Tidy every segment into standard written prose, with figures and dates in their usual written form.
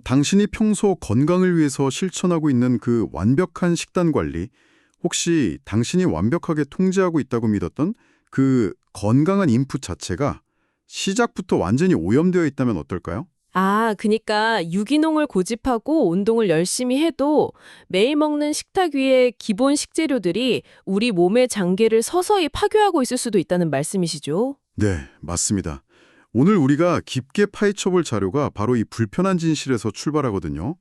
당신이 평소 건강을 위해서 실천하고 있는 그 완벽한 식단 관리, 혹시 당신이 완벽하게 통제하고 있다고 믿었던 그 건강한 인풋 자체가 시작부터 완전히 오염되어 있다면 어떨까요? 그니까 유기농을 고집하고 운동을 열심히 해도 매일 먹는 식탁 위에 기본 식재료들이 우리 몸의 장기를 서서히 파괴하고 있을 수도 있다는 말씀이시죠? 네, 맞습니다. 오늘 우리가 깊게 파헤쳐볼 자료가 바로 이 불편한 진실에서 출발하거든요.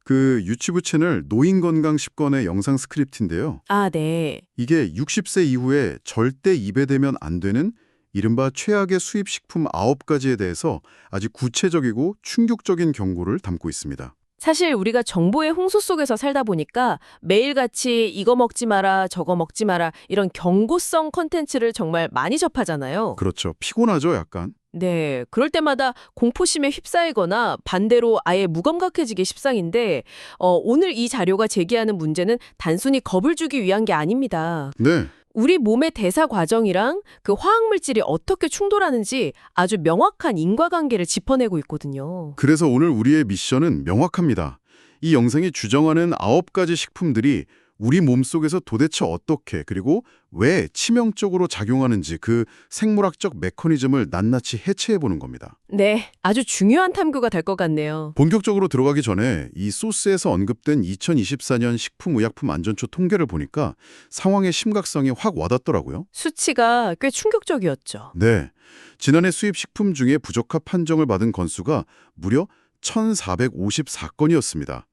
그 유튜브 채널 노인건강 10권의 영상 스크립트인데요. 네. 이게 60세 이후에 절대 입에 대면 안 되는 이른바 최악의 수입 식품 9가지에 대해서 아주 구체적이고 충격적인 경고를 담고 있습니다. 사실 우리가 정보의 홍수 속에서 살다 보니까 매일같이 이거 먹지 마라, 저거 먹지 마라 이런 경고성 컨텐츠를 정말 많이 접하잖아요. 그렇죠. 피곤하죠, 약간. 네, 그럴 때마다 공포심에 휩싸이거나 반대로 아예 무감각해지기 십상인데 오늘 이 자료가 제기하는 문제는 단순히 겁을 주기 위한 게 아닙니다. 네. 우리 몸의 대사 과정이랑 그 화학물질이 어떻게 충돌하는지 아주 명확한 인과관계를 짚어내고 있거든요. 그래서 오늘 우리의 미션은 명확합니다. 이 영상이 주장하는 9가지 식품들이 우리 몸속에서 도대체 어떻게 그리고 왜 치명적으로 작용하는지 그 생물학적 메커니즘을 낱낱이 해체해보는 겁니다. 네, 아주 중요한 탐구가 될 것 같네요. 본격적으로 들어가기 전에 이 소스에서 언급된 2024년 식품의약품안전처 통계를 보니까 상황의 심각성이 확 와닿더라고요. 수치가 꽤 충격적이었죠. 네, 지난해 수입 식품 중에 부적합 판정을 받은 건수가 무려 1,454건이었습니다.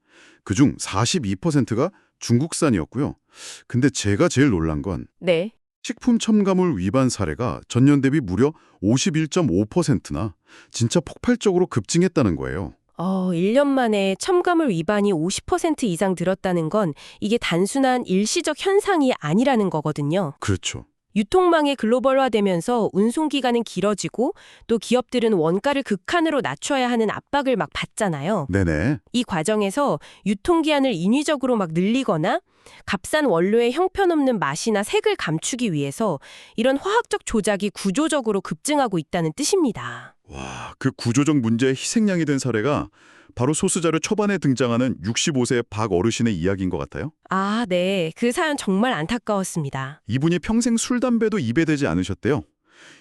그중 42%가 중국산이었고요. 근데 제가 제일 놀란 건 네. 식품 첨가물 위반 사례가 전년 대비 무려 51.5%나 진짜 폭발적으로 급증했다는 거예요. 1년 만에 첨가물 위반이 50% 이상 늘었다는 건 이게 단순한 일시적 현상이 아니라는 거거든요. 그렇죠. 유통망이 글로벌화되면서 운송기간은 길어지고 또 기업들은 원가를 극한으로 낮춰야 하는 압박을 막 받잖아요. 네네. 이 과정에서 유통기한을 인위적으로 막 늘리거나 값싼 원료의 형편없는 맛이나 색을 감추기 위해서 이런 화학적 조작이 구조적으로 급증하고 있다는 뜻입니다. 와, 그 구조적 문제의 희생양이 된 사례가 바로 소스자료 초반에 등장하는 65세 박 어르신의 이야기인 것 같아요. 네. 그 사연 정말 안타까웠습니다. 이분이 평생 술, 담배도 입에 대지 않으셨대요.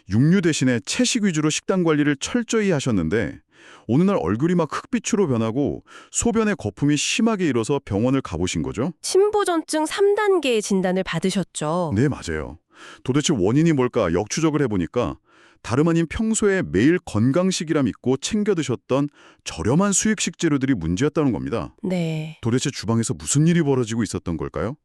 육류 대신에 채식 위주로 식단 관리를 철저히 하셨는데 어느 날 얼굴이 막 흑빛으로 변하고 소변에 거품이 심하게 일어서 병원을 가보신 거죠? 침보전증 3단계의 진단을 받으셨죠. 네, 맞아요. 도대체 원인이 뭘까 역추적을 해보니까 다름 아닌 평소에 매일 건강식이라 믿고 챙겨 드셨던 저렴한 수입 식재료들이 문제였다는 겁니다. 네. 도대체 주방에서 무슨 일이 벌어지고 있었던 걸까요?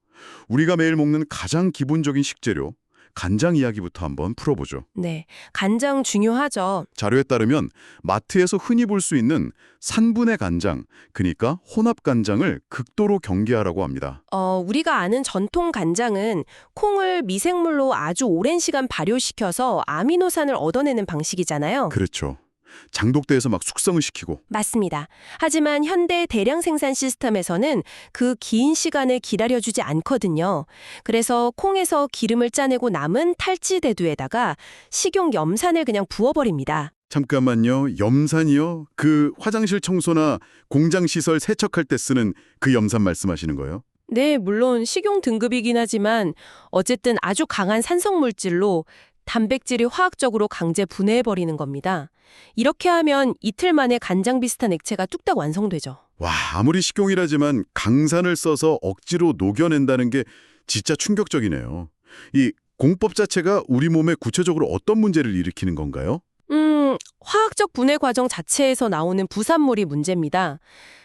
우리가 매일 먹는 가장 기본적인 식재료, 간장 이야기부터 한번 풀어보죠. 네. 간장 중요하죠. 자료에 따르면 마트에서 흔히 볼 수 있는 산분해 간장, 그러니까 혼합 간장을 극도로 경계하라고 합니다. 우리가 아는 전통 간장은 콩을 미생물로 아주 오랜 시간 발효시켜서 아미노산을 얻어내는 방식이잖아요. 그렇죠. 장독대에서 막 숙성을 시키고. 맞습니다. 하지만 현대 대량 생산 시스템에서는 그 긴 시간을 기다려주지 않거든요. 그래서 콩에서 기름을 짜내고 남은 탈취대두에다가 식용 염산을 그냥 부어버립니다. 잠깐만요. 염산이요? 그 화장실 청소나 공장 시설 세척할 때 쓰는 그 염산 말씀하시는 거예요? 네, 물론 식용 등급이긴 하지만 어쨌든 아주 강한 산성 물질로 단백질이 화학적으로 강제 분해해버리는 겁니다. 이렇게 하면 이틀 만에 간장 비슷한 액체가 뚝딱 완성되죠. 와, 아무리 식용이라지만 강산을 써서 억지로 녹여낸다는 게 진짜 충격적이네요. 이 공법 자체가 우리 몸에 구체적으로 어떤 문제를 일으키는 건가요? 화학적 분해 과정 자체에서 나오는 부산물이 문제입니다.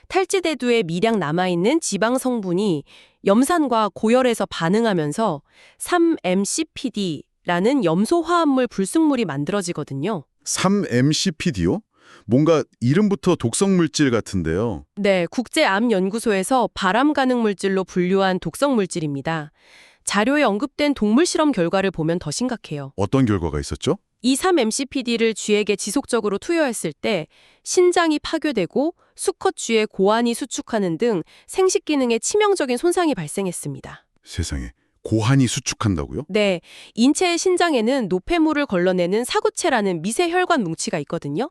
탈취대두에 미량 남아있는 지방 성분이 염산과 고열해서 반응하면서 3-MCPD라는 염소 화합물 불순물이 만들어지거든요. 3-MCPD요? 뭔가 이름부터 독성 물질 같은데요. 네, 국제암연구소에서 발암 가능 물질로 분류한 독성 물질입니다. 자료에 언급된 동물 실험 결과를 보면 더 심각해요. 어떤 결과가 있었죠? 이 3-MCPD를 쥐에게 지속적으로 투여했을 때 신장이 파괴되고 수컷 쥐의 고환이 수축하는 등 생식 기능에 치명적인 손상이 발생했습니다. 세상에, 고환이 수축한다고요? 네, 인체의 신장에는 노폐물을 걸러내는 사구체라는 미세 혈관 뭉치가 있거든요.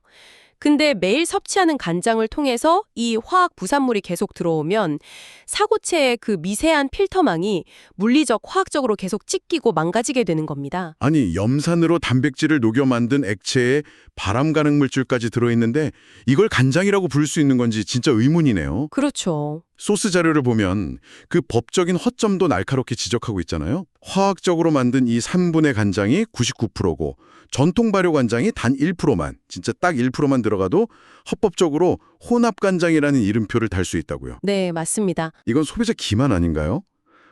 근데 매일 섭취하는 간장을 통해서 이 화학 부산물이 계속 들어오면 사고체의 그 미세한 필터망이 물리적, 화학적으로 계속 찢기고 망가지게 되는 겁니다. 아니, 염산으로 단백질을 녹여 만든 액체에 발암 가능 물질까지 들어있는데 이걸 간장이라고 부를 수 있는 건지 진짜 의문이네요. 그렇죠. 소스 자료를 보면 그 법적인 허점도 날카롭게 지적하고 있잖아요. 화학적으로 만든 이 3분의 간장이 99%고 전통 발효 간장이 단 1%만, 진짜 딱 1%만 들어가도 합법적으로 혼합 간장이라는 이름표를 달 수 있다고요. 네, 맞습니다. 이건 소비자 기만 아닌가요?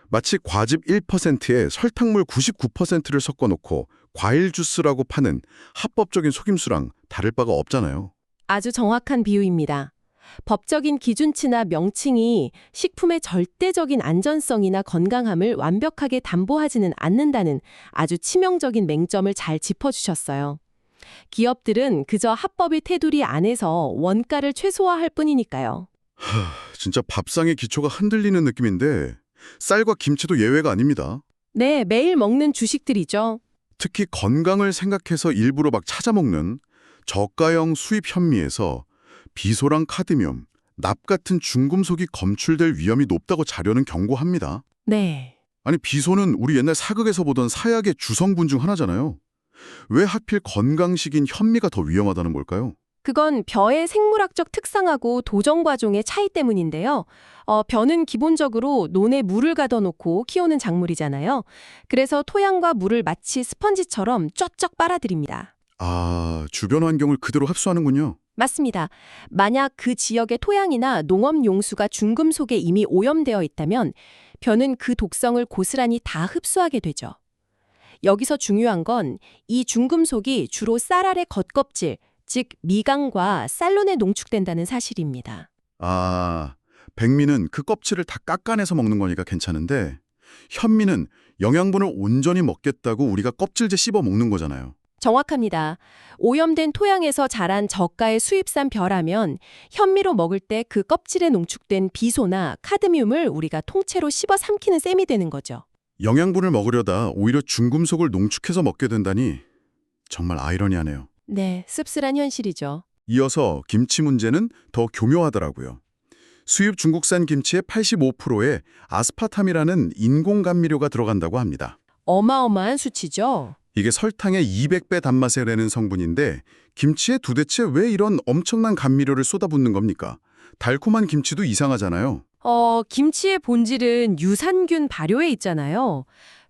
마치 과즙 1%에 설탕물 99%를 섞어놓고 과일 주스라고 파는 합법적인 속임수랑 다를 바가 없잖아요. 아주 정확한 비유입니다. 법적인 기준치나 명칭이 식품의 절대적인 안전성이나 건강함을 완벽하게 담보하지는 않는다는 아주 치명적인 맹점을 잘 짚어주셨어요. 기업들은 그저 합법의 테두리 안에서 원가를 최소화할 뿐이니까요. 진짜 밥상의 기초가 흔들리는 느낌인데 쌀과 김치도 예외가 아닙니다. 네, 매일 먹는 주식들이죠. 특히 건강을 생각해서 일부러 막 찾아먹는 저가형 수입 현미에서 비소랑 카드뮴, 납 같은 중금속이 검출될 위험이 높다고 자료는 경고합니다. 네. 아니, 비소는 우리 옛날 사극에서 보던 사약의 주성분 중 하나잖아요. 왜 하필 건강식인 현미가 더 위험하다는 걸까요? 그건 벼의 생물학적 특성하고 도정 과종의 차이 때문인데요. 벼는 기본적으로 논에 물을 가둬놓고 키우는 작물이잖아요. 그래서 토양과 물을 마치 스펀지처럼 쫙쫙 빨아들입니다. 아, 주변 환경을 그대로 흡수하는군요. 맞습니다. 만약 그 지역의 토양이나 농업 용수가 중금속에 이미 오염되어 있다면 벼는 그 독성을 고스란히 다 흡수하게 되죠. 여기서 중요한 건 이 중금속이 주로 쌀 아래 겉껍질, 즉 미강과 쌀론에 농축된다는 사실입니다. 아, 백미는 그 껍질을 다 깎아내서 먹는 거니까 괜찮은데 현미는 영양분을 온전히 먹겠다고 우리가 껍질째 씹어 먹는 거잖아요. 정확합니다. 오염된 토양에서 자란 저가의 수입산 벼라면 현미로 먹을 때 그 껍질에 농축된 비소나 카드뮴을 우리가 통째로 씹어 삼키는 셈이 되는 거죠. 영양분을 먹으려다 오히려 중금속을 농축해서 먹게 된다니 정말 아이러니하네요. 네, 씁쓸한 현실이죠. 이어서 김치 문제는 더 교묘하더라고요. 수입 중국산 김치의 85%에 아스파탐이라는 인공 감미료가 들어간다고 합니다. 어마어마한 수치죠. 이게 설탕의 200배 단맛에 내는 성분인데 김치에 도대체 왜 이런 엄청난 감미료를 쏟아붓는 겁니까? 달콤한 김치도 이상하잖아요. 김치의 본질은 유산균 발효에 있잖아요.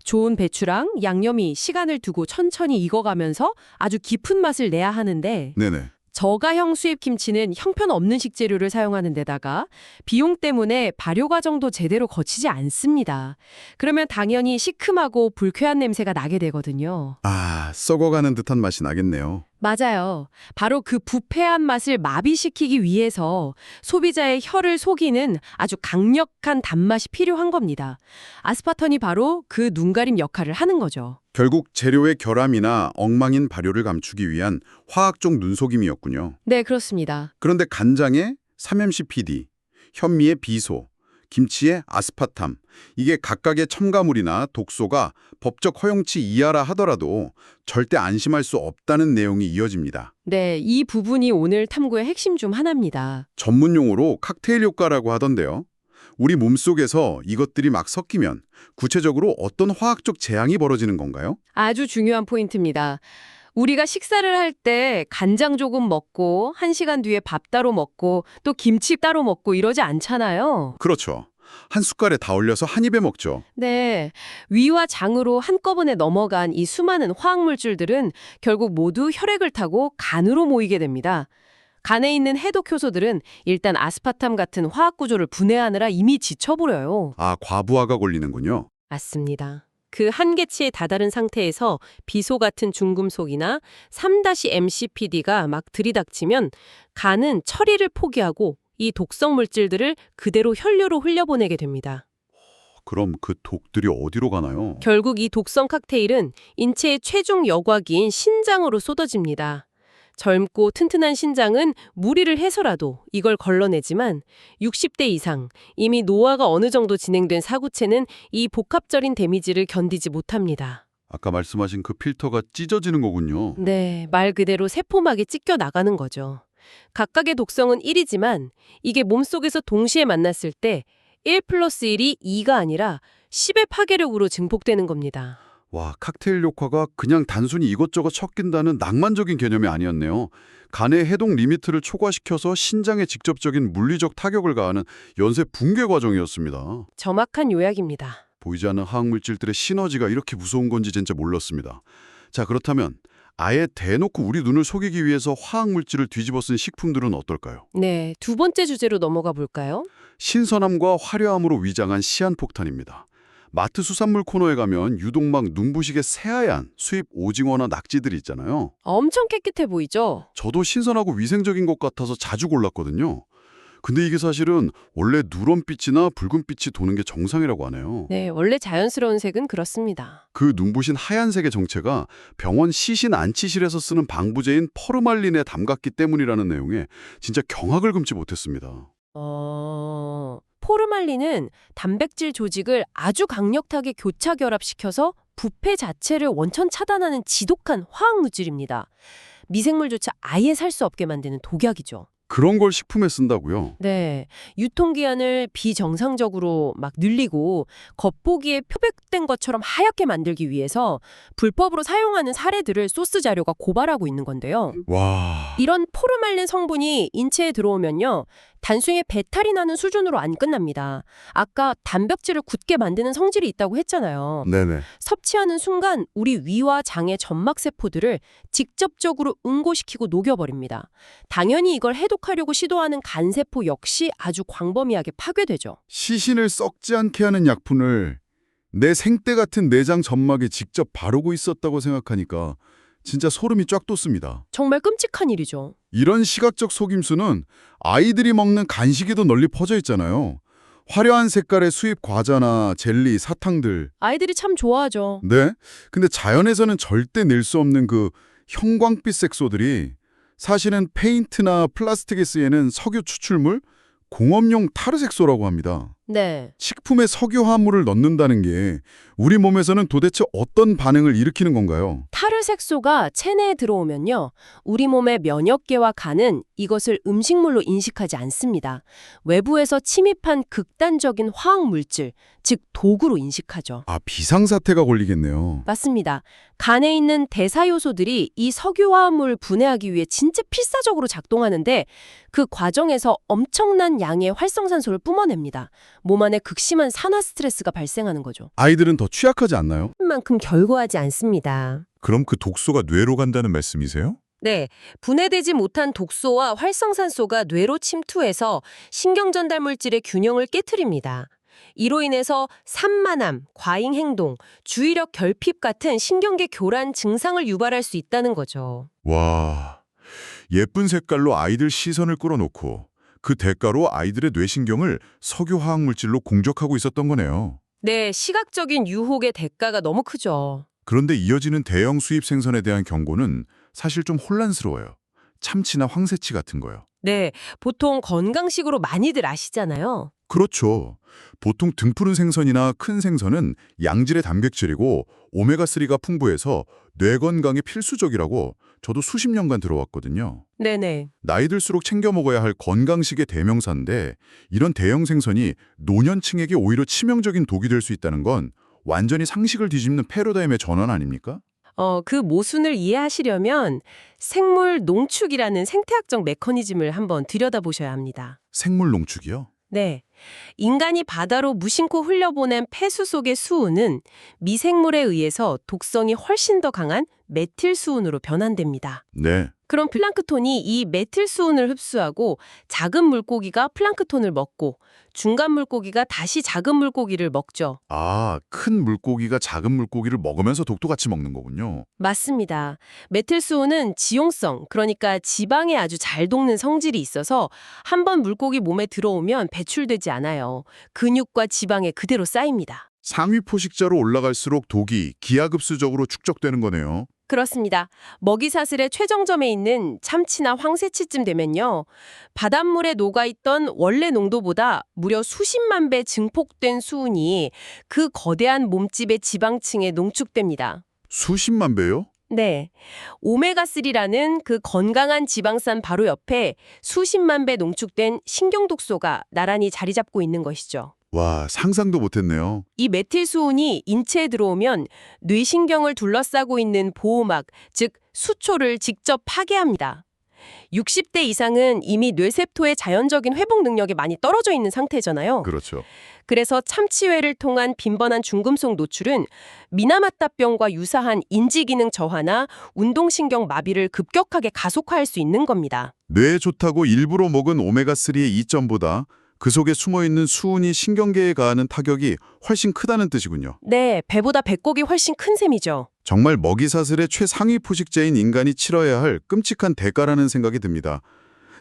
좋은 배추랑 양념이 시간을 두고 천천히 익어가면서 아주 깊은 맛을 내야 하는데 네네. 저가형 수입 김치는 형편없는 식재료를 사용하는 데다가 비용 때문에 발효 과정도 제대로 거치지 않습니다. 그러면 당연히 시큼하고 불쾌한 냄새가 나게 되거든요. 아, 썩어가는 듯한 맛이 나겠네요. 맞아요. 바로 그 부패한 맛을 마비시키기 위해서 소비자의 혀를 속이는 아주 강력한 단맛이 필요한 겁니다. 아스파탐이 바로 그 눈가림 역할을 하는 거죠. 결국 재료의 결함이나 엉망인 발효를 감추기 위한 화학적 눈속임이었군요. 네, 그렇습니다. 그런데 간장에 3-MCPD, 현미의 비소, 김치의 아스파탐, 이게 각각의 첨가물이나 독소가 법적 허용치 이하라 하더라도 절대 안심할 수 없다는 내용이 이어집니다. 네, 이 부분이 오늘 탐구의 핵심 중 하나입니다. 전문 용어로 칵테일 효과라고 하던데요. 우리 몸속에서 이것들이 막 섞이면 구체적으로 어떤 화학적 재앙이 벌어지는 건가요? 아주 중요한 포인트입니다. 우리가 식사를 할 때 간장 조금 먹고 1시간 뒤에 밥 따로 먹고 또 김치 따로 먹고 이러지 않잖아요. 그렇죠. 한 숟갈에 다 올려서 한 입에 먹죠. 네, 위와 장으로 한꺼번에 넘어간 이 수많은 화학물질들은 결국 모두 혈액을 타고 간으로 모이게 됩니다. 간에 있는 해독 효소들은 일단 아스파탐 같은 화학 구조를 분해하느라 이미 지쳐버려요. 아, 과부하가 걸리는군요. 맞습니다. 그 한계치에 다다른 상태에서 비소 같은 중금속이나 3-MCPD가 막 들이닥치면 간은 처리를 포기하고 이 독성 물질들을 그대로 혈류로 흘려보내게 됩니다. 그럼 그 독들이 어디로 가나요? 결국 이 독성 칵테일은 인체의 최종 여과기인 신장으로 쏟아집니다. 젊고 튼튼한 신장은 무리를 해서라도 이걸 걸러내지만 60대 이상, 이미 노화가 어느 정도 진행된 사구체는 이 복합적인 데미지를 견디지 못합니다. 아까 말씀하신 그 필터가 찢어지는 거군요. 네, 말 그대로 세포막이 찢겨 나가는 거죠. 각각의 독성은 1이지만 이게 몸속에서 동시에 만났을 때 1 플러스 1이 2가 아니라 10의 파괴력으로 증폭되는 겁니다. 와, 칵테일 효과가 그냥 단순히 이것저것 섞인다는 낭만적인 개념이 아니었네요. 간의 해독 리미트를 초과시켜서 신장에 직접적인 물리적 타격을 가하는 연쇄 붕괴 과정이었습니다. 정확한 요약입니다. 보이지 않는 화학물질들의 시너지가 이렇게 무서운 건지 진짜 몰랐습니다. 자, 그렇다면 아예 대놓고 우리 눈을 속이기 위해서 화학물질을 뒤집어 쓴 식품들은 어떨까요? 네, 두 번째 주제로 넘어가 볼까요? 신선함과 화려함으로 위장한 시한폭탄입니다. 마트 수산물 코너에 가면 유독 막 눈부시게 새하얀 수입 오징어나 낙지들이 있잖아요. 엄청 깨끗해 보이죠? 저도 신선하고 위생적인 것 같아서 자주 골랐거든요. 근데 이게 사실은 원래 누런빛이나 붉은빛이 도는 게 정상이라고 하네요. 네, 원래 자연스러운 색은 그렇습니다. 그 눈부신 하얀색의 정체가 병원 시신 안치실에서 쓰는 방부제인 퍼르말린에 담갔기 때문이라는 내용에 진짜 경악을 금치 못했습니다. 포르말린은 단백질 조직을 아주 강력하게 교차 결합시켜서 부패 자체를 원천 차단하는 지독한 화학물질입니다. 미생물조차 아예 살 수 없게 만드는 독약이죠. 그런 걸 식품에 쓴다고요? 네, 유통기한을 비정상적으로 막 늘리고 겉보기에 표백된 것처럼 하얗게 만들기 위해서 불법으로 사용하는 사례들을 소스 자료가 고발하고 있는 건데요. 와... 이런 포르말린 성분이 인체에 들어오면요, 단순히 배탈이 나는 수준으로 안 끝납니다. 아까 단백질을 굳게 만드는 성질이 있다고 했잖아요. 네네. 섭취하는 순간 우리 위와 장의 점막세포들을 직접적으로 응고시키고 녹여버립니다. 당연히 이걸 해독하려고 시도하는 간세포 역시 아주 광범위하게 파괴되죠. 시신을 썩지 않게 하는 약품을 내 생때 같은 내장 점막에 직접 바르고 있었다고 생각하니까 진짜 소름이 쫙 돋습니다. 정말 끔찍한 일이죠. 이런 시각적 속임수는 아이들이 먹는 간식에도 널리 퍼져 있잖아요. 화려한 색깔의 수입 과자나 젤리, 사탕들. 아이들이 참 좋아하죠. 네? 근데 자연에서는 절대 낼 수 없는 그 형광빛 색소들이 사실은 페인트나 플라스틱에 쓰이는 석유 추출물, 공업용 타르색소라고 합니다. 네. 식품에 석유 화합물을 넣는다는 게 우리 몸에서는 도대체 어떤 반응을 일으키는 건가요? 타르색소가 체내에 들어오면요, 우리 몸의 면역계와 간은 이것을 음식물로 인식하지 않습니다. 외부에서 침입한 극단적인 화학물질, 즉 독으로 인식하죠. 아, 비상사태가 걸리겠네요. 맞습니다. 간에 있는 대사효소들이 이 석유화합물을 분해하기 위해 진짜 필사적으로 작동하는데 그 과정에서 엄청난 양의 활성산소를 뿜어냅니다. 몸 안에 극심한 산화 스트레스가 발생하는 거죠. 아이들은 더 취약하지 않나요? 만큼 결고하지 않습니다. 그럼 그 독소가 뇌로 간다는 말씀이세요? 네, 분해되지 못한 독소와 활성산소가 뇌로 침투해서 신경전달물질의 균형을 깨트립니다. 이로 인해서 산만함, 과잉 행동, 주의력 결핍 같은 신경계 교란 증상을 유발할 수 있다는 거죠. 와, 예쁜 색깔로 아이들 시선을 끌어놓고 그 대가로 아이들의 뇌신경을 석유 화학물질로 공격하고 있었던 거네요. 네, 시각적인 유혹의 대가가 너무 크죠. 그런데 이어지는 대형 수입 생선에 대한 경고는 사실 좀 혼란스러워요. 참치나 황새치 같은 거요. 네, 보통 건강식으로 많이들 아시잖아요. 그렇죠. 보통 등푸른 생선이나 큰 생선은 양질의 단백질이고 오메가3가 풍부해서 뇌 건강에 필수적이라고 저도 수십 년간 들어왔거든요. 네네. 나이 들수록 챙겨 먹어야 할 건강식의 대명사인데 이런 대형 생선이 노년층에게 오히려 치명적인 독이 될 수 있다는 건 완전히 상식을 뒤집는 패러다임의 전환 아닙니까? 그 모순을 이해하시려면 생물 농축이라는 생태학적 메커니즘을 한번 들여다보셔야 합니다. 생물 농축이요? 네. 인간이 바다로 무심코 흘려보낸 폐수 속의 수은은 미생물에 의해서 독성이 훨씬 더 강한 메틸수은으로 변환됩니다. 네. 그럼 플랑크톤이 이 메틸수은을 흡수하고 작은 물고기가 플랑크톤을 먹고 중간 물고기가 다시 작은 물고기를 먹죠. 아, 큰 물고기가 작은 물고기를 먹으면서 독도 같이 먹는 거군요. 맞습니다. 메틸수은은 지용성, 그러니까 지방에 아주 잘 녹는 성질이 있어서 한번 물고기 몸에 들어오면 배출되지 않아요. 근육과 지방에 그대로 쌓입니다. 상위 포식자로 올라갈수록 독이 기하급수적으로 축적되는 거네요. 그렇습니다. 먹이사슬의 최정점에 있는 참치나 황새치쯤 되면요, 바닷물에 녹아있던 원래 농도보다 무려 수십만 배 증폭된 수은이 그 거대한 몸집의 지방층에 농축됩니다. 수십만 배요? 네. 오메가3라는 그 건강한 지방산 바로 옆에 수십만 배 농축된 신경독소가 나란히 자리 잡고 있는 것이죠. 와, 상상도 못했네요. 이 메틸수온이 인체에 들어오면 뇌신경을 둘러싸고 있는 보호막, 즉 수초를 직접 파괴합니다. 60대 이상은 이미 뇌세포의 자연적인 회복 능력이 많이 떨어져 있는 상태잖아요. 그렇죠. 그래서 참치회를 통한 빈번한 중금속 노출은 미나마타병과 유사한 인지기능 저하나 운동신경 마비를 급격하게 가속화할 수 있는 겁니다. 뇌에 좋다고 일부러 먹은 오메가3의 이점보다 그 속에 숨어있는 수은이 신경계에 가하는 타격이 훨씬 크다는 뜻이군요. 네, 배보다 배꼽이 훨씬 큰 셈이죠. 정말 먹이사슬의 최상위 포식자인 인간이 치러야 할 끔찍한 대가라는 생각이 듭니다.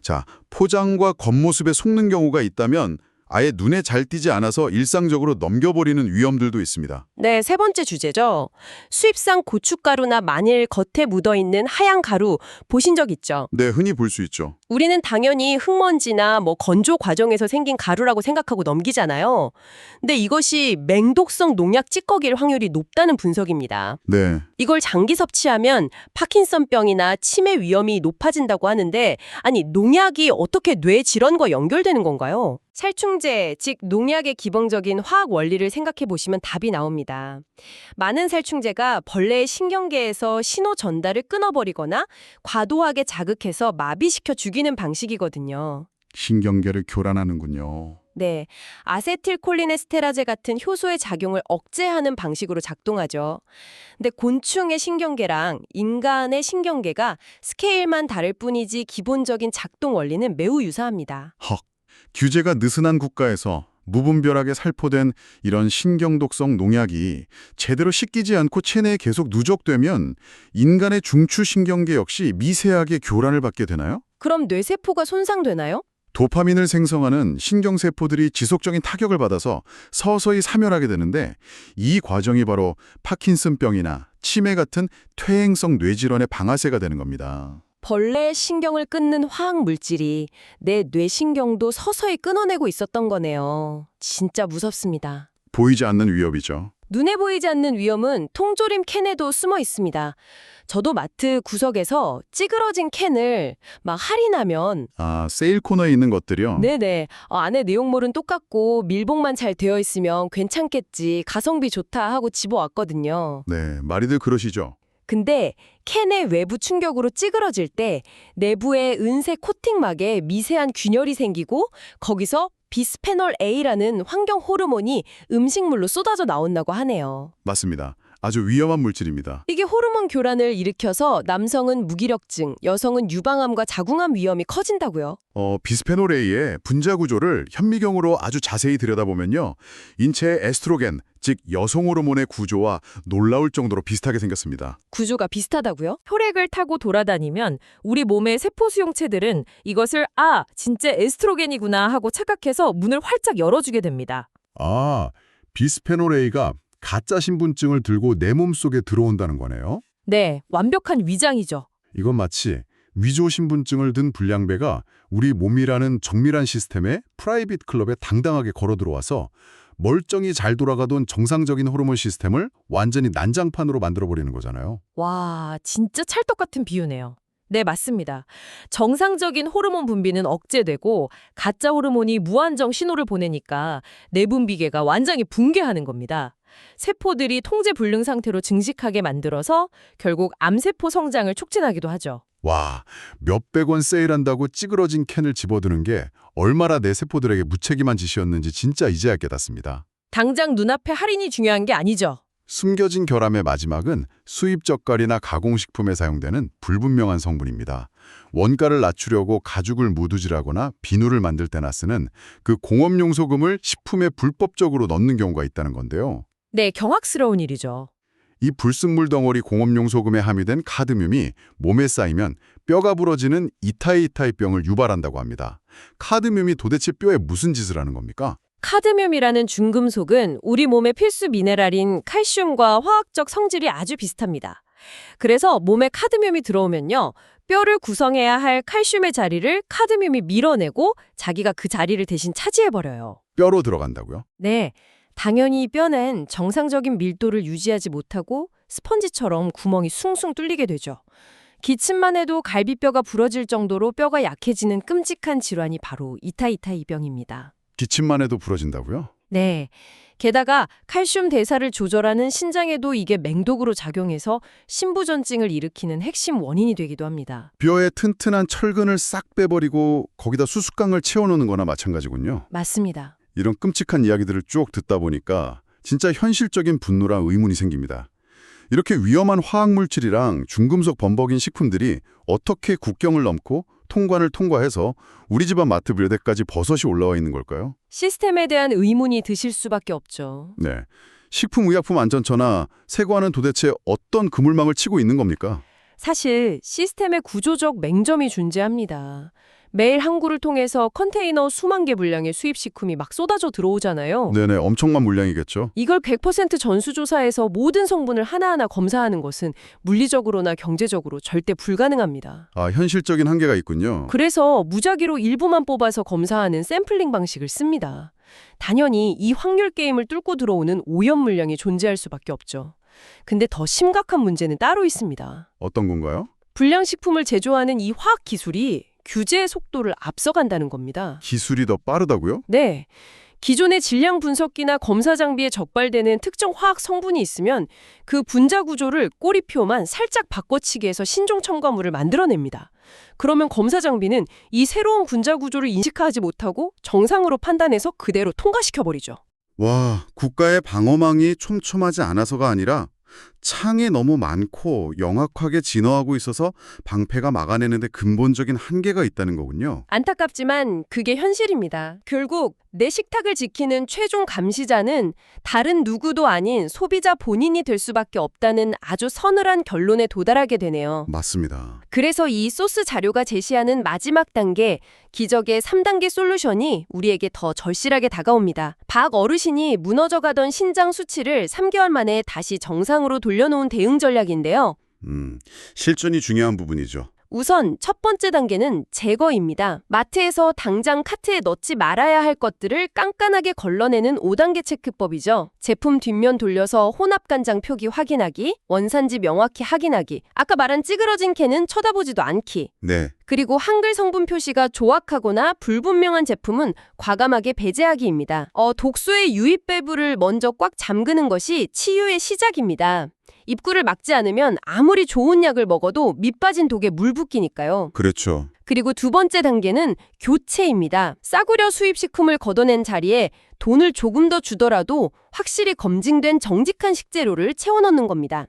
자, 포장과 겉모습에 속는 경우가 있다면 아예 눈에 잘 띄지 않아서 일상적으로 넘겨버리는 위험들도 있습니다. 네, 세 번째 주제죠. 수입산 고춧가루나 마늘 겉에 묻어있는 하얀 가루 보신 적 있죠? 네, 흔히 볼 수 있죠. 우리는 당연히 흙먼지나 건조 과정에서 생긴 가루라고 생각하고 넘기잖아요. 근데 이것이 맹독성 농약 찌꺼기일 확률이 높다는 분석입니다. 네, 이걸 장기 섭취하면 파킨슨병이나 치매 위험이 높아진다고 하는데 아니 농약이 어떻게 뇌 질환과 연결되는 건가요? 살충제, 즉 농약의 기본적인 화학 원리를 생각해 보시면 답이 나옵니다. 많은 살충제가 벌레의 신경계에서 신호 전달을 끊어버리거나 과도하게 자극해서 마비시켜 죽이는 방식이거든요. 신경계를 교란하는군요. 네, 아세틸콜린에스테라제 같은 효소의 작용을 억제하는 방식으로 작동하죠. 근데 곤충의 신경계랑 인간의 신경계가 스케일만 다를 뿐이지 기본적인 작동 원리는 매우 유사합니다. 헉, 규제가 느슨한 국가에서 무분별하게 살포된 이런 신경독성 농약이 제대로 씻기지 않고 체내에 계속 누적되면 인간의 중추신경계 역시 미세하게 교란을 받게 되나요? 그럼 뇌세포가 손상되나요? 도파민을 생성하는 신경세포들이 지속적인 타격을 받아서 서서히 사멸하게 되는데 이 과정이 바로 파킨슨병이나 치매 같은 퇴행성 뇌질환의 방아쇠가 되는 겁니다. 벌레의 신경을 끊는 화학 물질이 내 뇌신경도 서서히 끊어내고 있었던 거네요. 진짜 무섭습니다. 보이지 않는 위협이죠. 눈에 보이지 않는 위험은 통조림 캔에도 숨어 있습니다. 저도 마트 구석에서 찌그러진 캔을 막 할인하면 아, 세일 코너에 있는 것들이요? 네네 안에 내용물은 똑같고 밀봉만 잘 되어 있으면 괜찮겠지 가성비 좋다 하고 집어왔거든요. 네, 많이들 그러시죠. 근데 캔의 외부 충격으로 찌그러질 때 내부의 은색 코팅막에 미세한 균열이 생기고 거기서 비스페놀 A라는 환경 호르몬이 음식물로 쏟아져 나온다고 하네요. 맞습니다. 아주 위험한 물질입니다. 이게 호르몬 교란을 일으켜서 남성은 무기력증, 여성은 유방암과 자궁암 위험이 커진다고요. 비스페놀 A의 분자 구조를 현미경으로 아주 자세히 들여다보면요. 인체의 에스트로겐, 즉 여성 호르몬의 구조와 놀라울 정도로 비슷하게 생겼습니다. 구조가 비슷하다고요? 혈액을 타고 돌아다니면 우리 몸의 세포 수용체들은 이것을 진짜 에스트로겐이구나 하고 착각해서 문을 활짝 열어주게 됩니다. 아, 비스페놀 A가 가짜 신분증을 들고 내 몸속에 들어온다는 거네요. 네, 완벽한 위장이죠. 이건 마치 위조 신분증을 든 불량배가 우리 몸이라는 정밀한 시스템에 프라이빗 클럽에 당당하게 걸어 들어와서 멀쩡히 잘 돌아가던 정상적인 호르몬 시스템을 완전히 난장판으로 만들어버리는 거잖아요. 와, 진짜 찰떡 같은 비유네요. 네, 맞습니다. 정상적인 호르몬 분비는 억제되고 가짜 호르몬이 무한정 신호를 보내니까 내분비계가 완전히 붕괴하는 겁니다. 세포들이 통제 불능 상태로 증식하게 만들어서 결국 암세포 성장을 촉진하기도 하죠. 와, 몇백 원 세일한다고 찌그러진 캔을 집어드는 게 얼마나 내 세포들에게 무책임한 짓이었는지 진짜 이제야 깨닫습니다. 당장 눈앞에 할인이 중요한 게 아니죠. 숨겨진 결함의 마지막은 수입 젓갈이나 가공식품에 사용되는 불분명한 성분입니다. 원가를 낮추려고 가죽을 무두질하거나 비누를 만들 때나 쓰는 그 공업용 소금을 식품에 불법적으로 넣는 경우가 있다는 건데요. 네, 경악스러운 일이죠. 이 불순물 덩어리 공업용 소금에 함유된 카드뮴이 몸에 쌓이면 뼈가 부러지는 이타이이타이병을 유발한다고 합니다. 카드뮴이 도대체 뼈에 무슨 짓을 하는 겁니까? 카드뮴이라는 중금속은 우리 몸의 필수 미네랄인 칼슘과 화학적 성질이 아주 비슷합니다. 그래서 몸에 카드뮴이 들어오면요. 뼈를 구성해야 할 칼슘의 자리를 카드뮴이 밀어내고 자기가 그 자리를 대신 차지해버려요. 뼈로 들어간다고요? 네. 당연히 뼈는 정상적인 밀도를 유지하지 못하고 스펀지처럼 구멍이 숭숭 뚫리게 되죠. 기침만 해도 갈비뼈가 부러질 정도로 뼈가 약해지는 끔찍한 질환이 바로 이타이타이병입니다. 기침만 해도 부러진다고요? 네. 게다가 칼슘 대사를 조절하는 신장에도 이게 맹독으로 작용해서 심부전증을 일으키는 핵심 원인이 되기도 합니다. 뼈에 튼튼한 철근을 싹 빼버리고 거기다 수수깡을 채워놓는 거나 마찬가지군요. 맞습니다. 이런 끔찍한 이야기들을 쭉 듣다 보니까 진짜 현실적인 분노랑 의문이 생깁니다. 이렇게 위험한 화학물질이랑 중금속 범벅인 식품들이 어떻게 국경을 넘고 통관을 통과해서 우리 집안 마트 뷰대까지 버섯이 올라와 있는 걸까요? 시스템에 대한 의문이 드실 수밖에 없죠. 네. 식품의약품안전처나 세관은 도대체 어떤 그물망을 치고 있는 겁니까? 사실 시스템의 구조적 맹점이 존재합니다. 매일 항구를 통해서 컨테이너 수만 개 분량의 수입식품이 막 쏟아져 들어오잖아요. 네네, 엄청난 물량이겠죠. 이걸 100% 전수조사해서 모든 성분을 하나하나 검사하는 것은 물리적으로나 경제적으로 절대 불가능합니다. 아, 현실적인 한계가 있군요. 그래서 무작위로 일부만 뽑아서 검사하는 샘플링 방식을 씁니다. 당연히 이 확률 게임을 뚫고 들어오는 오염 물량이 존재할 수밖에 없죠. 근데 더 심각한 문제는 따로 있습니다. 어떤 건가요? 불량식품을 제조하는 이 화학 기술이 규제의 속도를 앞서간다는 겁니다. 기술이 더 빠르다고요? 네. 기존의 질량 분석기나 검사 장비에 적발되는 특정 화학 성분이 있으면 그 분자 구조를 꼬리표만 살짝 바꿔치기해서 신종 첨가물을 만들어냅니다. 그러면 검사 장비는 이 새로운 분자 구조를 인식하지 못하고 정상으로 판단해서 그대로 통과시켜버리죠. 와, 국가의 방어망이 촘촘하지 않아서가 아니라 창이 너무 많고 영악하게 진화하고 있어서 방패가 막아내는데 근본적인 한계가 있다는 거군요. 안타깝지만 그게 현실입니다. 결국 내 식탁을 지키는 최종 감시자는 다른 누구도 아닌 소비자 본인이 될 수밖에 없다는 아주 서늘한 결론에 도달하게 되네요. 맞습니다. 그래서 이 소스 자료가 제시하는 마지막 단계, 기적의 3단계 솔루션이 우리에게 더 절실하게 다가옵니다. 박 어르신이 무너져가던 신장 수치를 3개월 만에 다시 정상으로 돌려놓은 대응 전략인데요. 실전이 중요한 부분이죠. 우선 첫 번째 단계는 제거입니다. 마트에서 당장 카트에 넣지 말아야 할 것들을 깐깐하게 걸러내는 5단계 체크법이죠. 제품 뒷면 돌려서 혼합간장 표기 확인하기, 원산지 명확히 확인하기, 아까 말한 찌그러진 캔은 쳐다보지도 않기, 네. 그리고 한글 성분 표시가 조악하거나 불분명한 제품은 과감하게 배제하기입니다. 독소의 유입 배부를 먼저 꽉 잠그는 것이 치유의 시작입니다. 입구를 막지 않으면 아무리 좋은 약을 먹어도 밑 빠진 독에 물 붓기니까요. 그렇죠. 그리고 두 번째 단계는 교체입니다. 싸구려 수입식품을 걷어낸 자리에 돈을 조금 더 주더라도 확실히 검증된 정직한 식재료를 채워넣는 겁니다.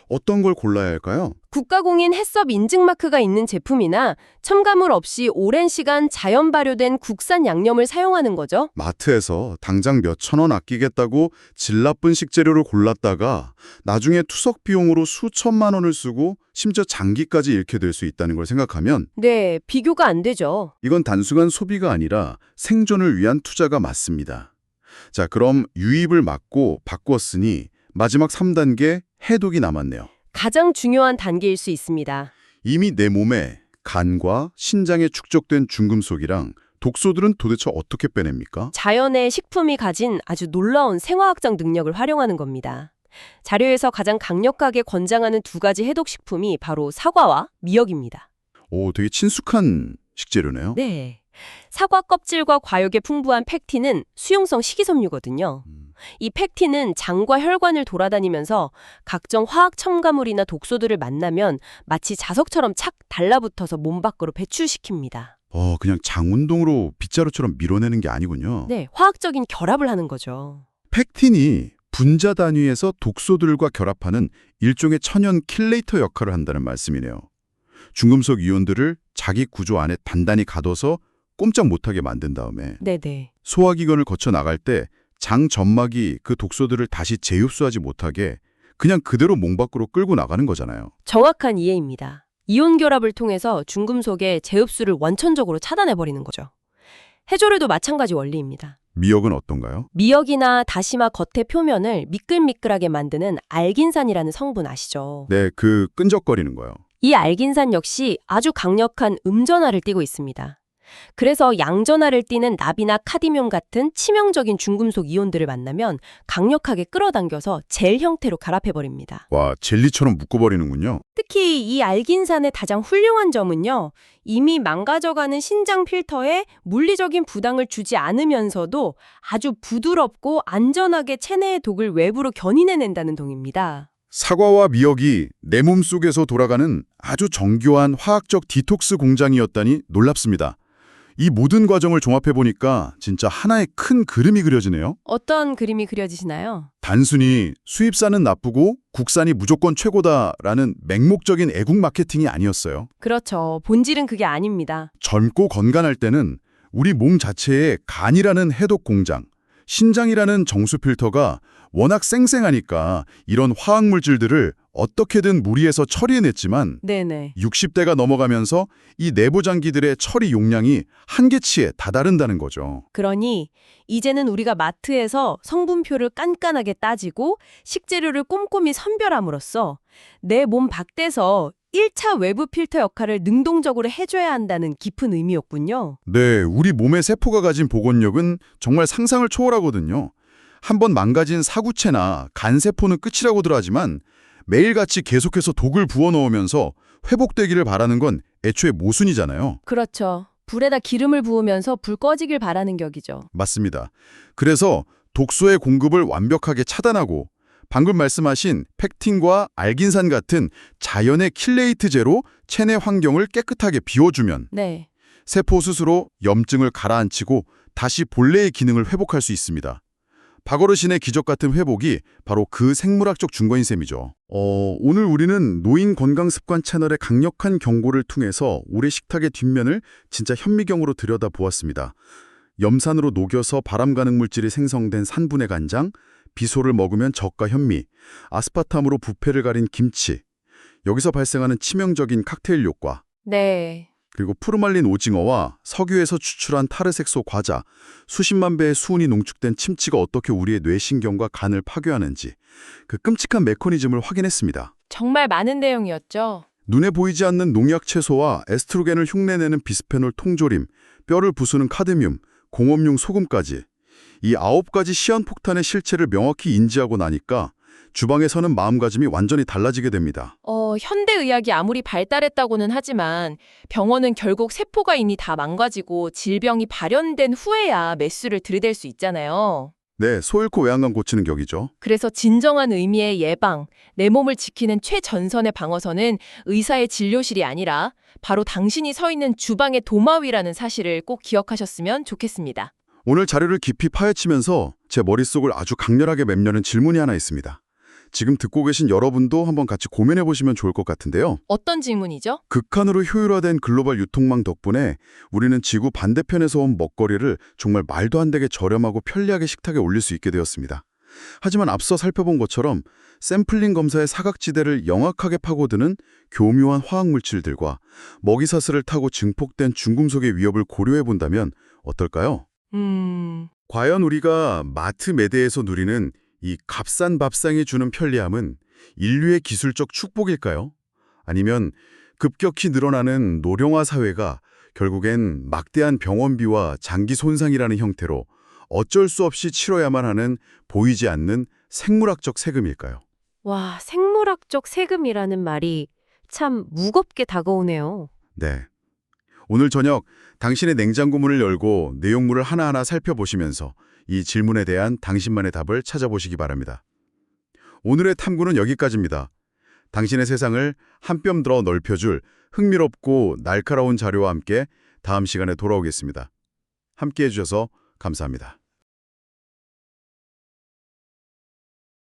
어떤 걸 골라야 할까요? 국가공인 해썹 인증 마크가 있는 제품이나 첨가물 없이 오랜 시간 자연 발효된 국산 양념을 사용하는 거죠. 마트에서 당장 몇천 원 아끼겠다고 질 나쁜 식재료를 골랐다가 나중에 투석 비용으로 수천만 원을 쓰고 심지어 장기까지 잃게 될 수 있다는 걸 생각하면 네, 비교가 안 되죠. 이건 단순한 소비가 아니라 생존을 위한 투자가 맞습니다. 자, 그럼 유입을 막고 바꿨으니 마지막 3단계 해독이 남았네요. 가장 중요한 단계일 수 있습니다. 이미 내 몸에 간과 신장에 축적된 중금속이랑 독소들은 도대체 어떻게 빼냅니까? 자연의 식품이 가진 아주 놀라운 생화학적 능력을 활용하는 겁니다. 자료에서 가장 강력하게 권장하는 두 가지 해독식품이 바로 사과와 미역입니다. 오, 되게 친숙한 식재료네요. 네. 사과 껍질과 과육에 풍부한 팩틴은 수용성 식이섬유거든요. 이 팩틴은 장과 혈관을 돌아다니면서 각종 화학 첨가물이나 독소들을 만나면 마치 자석처럼 착 달라붙어서 몸 밖으로 배출시킵니다. 그냥 장운동으로 빗자루처럼 밀어내는 게 아니군요. 네, 화학적인 결합을 하는 거죠. 팩틴이 분자 단위에서 독소들과 결합하는 일종의 천연 킬레이터 역할을 한다는 말씀이네요. 중금속 이온들을 자기 구조 안에 단단히 가둬서 꼼짝 못하게 만든 다음에 네네. 소화기관을 거쳐 나갈 때 장 점막이 그 독소들을 다시 재흡수하지 못하게 그냥 그대로 몸 밖으로 끌고 나가는 거잖아요. 정확한 이해입니다. 이온 결합을 통해서 중금속의 재흡수를 원천적으로 차단해버리는 거죠. 해조류도 마찬가지 원리입니다. 미역은 어떤가요? 미역이나 다시마 겉의 표면을 미끌미끌하게 만드는 알긴산이라는 성분 아시죠? 네, 그 끈적거리는 거요. 이 알긴산 역시 아주 강력한 음전하를 띠고 있습니다. 그래서 양전하를 띠는 납이나 카드뮴 같은 치명적인 중금속 이온들을 만나면 강력하게 끌어당겨서 젤 형태로 갈아패버립니다. 와, 젤리처럼 묶어버리는군요. 특히 이 알긴산의 가장 훌륭한 점은요. 이미 망가져가는 신장 필터에 물리적인 부담을 주지 않으면서도 아주 부드럽고 안전하게 체내의 독을 외부로 견인해낸다는 동입니다. 사과와 미역이 내 몸속에서 돌아가는 아주 정교한 화학적 디톡스 공장이었다니 놀랍습니다. 이 모든 과정을 종합해보니까 진짜 하나의 큰 그림이 그려지네요. 어떤 그림이 그려지시나요? 단순히 수입산은 나쁘고 국산이 무조건 최고다라는 맹목적인 애국 마케팅이 아니었어요. 그렇죠. 본질은 그게 아닙니다. 젊고 건강할 때는 우리 몸 자체에 간이라는 해독 공장, 신장이라는 정수 필터가 워낙 쌩쌩하니까 이런 화학물질들을 어떻게든 무리해서 처리해냈지만 네네. 60대가 넘어가면서 이 내부 장기들의 처리 용량이 한계치에 다다른다는 거죠. 그러니 이제는 우리가 마트에서 성분표를 깐깐하게 따지고 식재료를 꼼꼼히 선별함으로써 내 몸 밖에서 1차 외부 필터 역할을 능동적으로 해줘야 한다는 깊은 의미였군요. 네, 우리 몸의 세포가 가진 복원력은 정말 상상을 초월하거든요. 한번 망가진 사구체나 간세포는 끝이라고들 하지만 매일같이 계속해서 독을 부어넣으면서 회복되기를 바라는 건 애초에 모순이잖아요. 그렇죠. 불에다 기름을 부으면서 불 꺼지길 바라는 격이죠. 맞습니다. 그래서 독소의 공급을 완벽하게 차단하고 방금 말씀하신 펙틴과 알긴산 같은 자연의 킬레이트제로 체내 환경을 깨끗하게 비워주면 네. 세포 스스로 염증을 가라앉히고 다시 본래의 기능을 회복할 수 있습니다. 박어르신의 기적 같은 회복이 바로 그 생물학적 증거인 셈이죠. 오늘 우리는 노인 건강습관 채널의 강력한 경고를 통해서 우리 식탁의 뒷면을 진짜 현미경으로 들여다보았습니다. 염산으로 녹여서 발암 가능 물질이 생성된 산분해 간장, 비소를 먹으면 저가 현미, 아스파탐으로 부패를 가린 김치, 여기서 발생하는 치명적인 칵테일 효과, 네. 그리고 푸르말린 오징어와 석유에서 추출한 타르색소 과자, 수십만 배의 수은이 농축된 침치가 어떻게 우리의 뇌신경과 간을 파괴하는지 그 끔찍한 메커니즘을 확인했습니다. 정말 많은 내용이었죠. 눈에 보이지 않는 농약 채소와 에스트로겐을 흉내내는 비스페놀 통조림, 뼈를 부수는 카드뮴, 공업용 소금까지 이 9가지 시한폭탄의 실체를 명확히 인지하고 나니까 주방에서는 마음가짐이 완전히 달라지게 됩니다. 현대의학이 아무리 발달했다고는 하지만 병원은 결국 세포가 이미 다 망가지고 질병이 발현된 후에야 메스를 들이댈 수 있잖아요. 네, 소 잃고 외양간 고치는 격이죠. 그래서 진정한 의미의 예방, 내 몸을 지키는 최전선의 방어선은 의사의 진료실이 아니라 바로 당신이 서 있는 주방의 도마 위라는 사실을 꼭 기억하셨으면 좋겠습니다. 오늘 자료를 깊이 파헤치면서 제 머릿속을 아주 강렬하게 맴려는 질문이 하나 있습니다. 지금 듣고 계신 여러분도 한번 같이 고민해 보시면 좋을 것 같은데요. 어떤 질문이죠? 극한으로 효율화된 글로벌 유통망 덕분에 우리는 지구 반대편에서 온 먹거리를 정말 말도 안 되게 저렴하고 편리하게 식탁에 올릴 수 있게 되었습니다. 하지만 앞서 살펴본 것처럼 샘플링 검사의 사각지대를 영악하게 파고드는 교묘한 화학물질들과 먹이사슬을 타고 증폭된 중금속의 위협을 고려해 본다면 어떨까요? 과연 우리가 마트 매대에서 누리는 이 값싼 밥상이 주는 편리함은 인류의 기술적 축복일까요? 아니면 급격히 늘어나는 노령화 사회가 결국엔 막대한 병원비와 장기 손상이라는 형태로 어쩔 수 없이 치러야만 하는 보이지 않는 생물학적 세금일까요? 와, 생물학적 세금이라는 말이 참 무겁게 다가오네요. 네. 오늘 저녁 당신의 냉장고 문을 열고 내용물을 하나하나 살펴보시면서 이 질문에 대한 당신만의 답을 찾아보시기 바랍니다. 오늘의 탐구는 여기까지입니다. 당신의 세상을 한 뼘 더 넓혀줄 흥미롭고 날카로운 자료와 함께 다음 시간에 돌아오겠습니다. 함께해 주셔서 감사합니다.